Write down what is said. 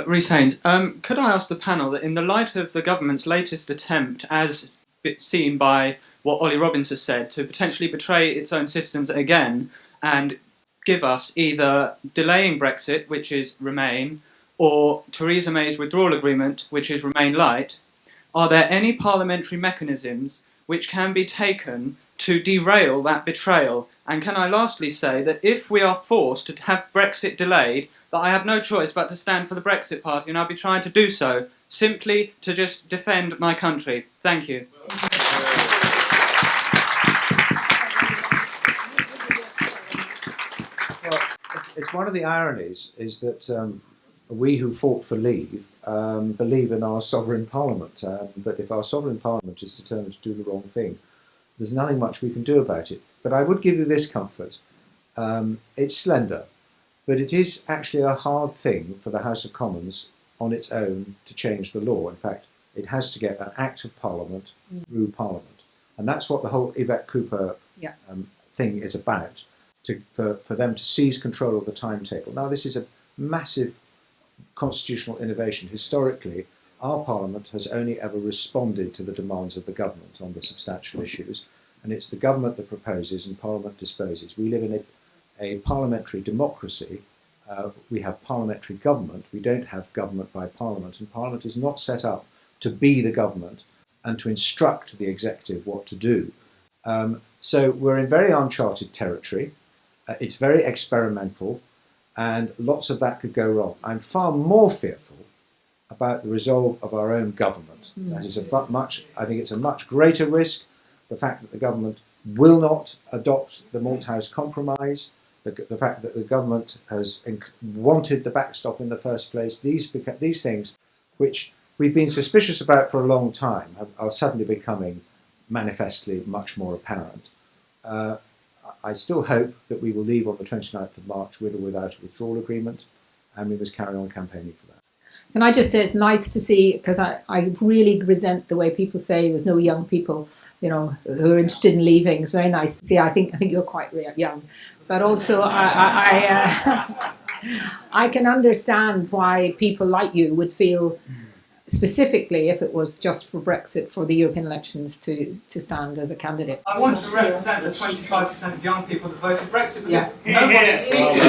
Reece Haynes, could I ask the panel that in the light of the government's latest attempt, as seen by what Ollie Robbins has said, to potentially betray its own citizens again and give us either delaying Brexit, which is Remain, or Theresa May's withdrawal agreement, which is Remain Light, are there any parliamentary mechanisms which can be taken to derail that betrayal? And can I lastly say that if we are forced to have Brexit delayed, that I have no choice but to stand for the Brexit Party, and I'll be trying to do so, simply to just defend my country. Thank you. Well, it's one of the ironies is that we who fought for leave believe in our sovereign parliament, but if our sovereign parliament is determined to do the wrong thing, there's nothing much we can do about it. But I would give you this comfort. It's slender, but it is actually a hard thing for the House of Commons on its own to change the law. In fact, it has to get an Act of Parliament through Parliament. And that's what the whole Yvette Cooper thing is about, for them to seize control of the timetable. Now, this is a massive constitutional innovation. Historically, our Parliament has only ever responded to the demands of the government on the substantial issues, and it's the government that proposes and Parliament disposes. We live in a parliamentary democracy. We have parliamentary government. We don't have government by Parliament, and Parliament is not set up to be the government and to instruct the executive what to do. So we're in very uncharted territory. It's very experimental, and lots of that could go wrong. I'm far more fearful about the resolve of our own government. That is I think it's a much greater risk. The fact that the government will not adopt the Malthouse Compromise, the fact that the government has wanted the backstop in the first place, these things, which we've been suspicious about for a long time, are suddenly becoming manifestly much more apparent. I still hope that we will leave on the 29th of March with or without a withdrawal agreement, and we must carry on campaigning for that. Can I just say it's nice to see, because I really resent the way people say there's no young people, who are interested in leaving. It's very nice to see. I think you're quite young, but also I can understand why people like you would feel, specifically if it was just for Brexit, for the European elections, to stand as a candidate. I want to represent the 25% of young people that voted Brexit. Yeah. Nobody speaks.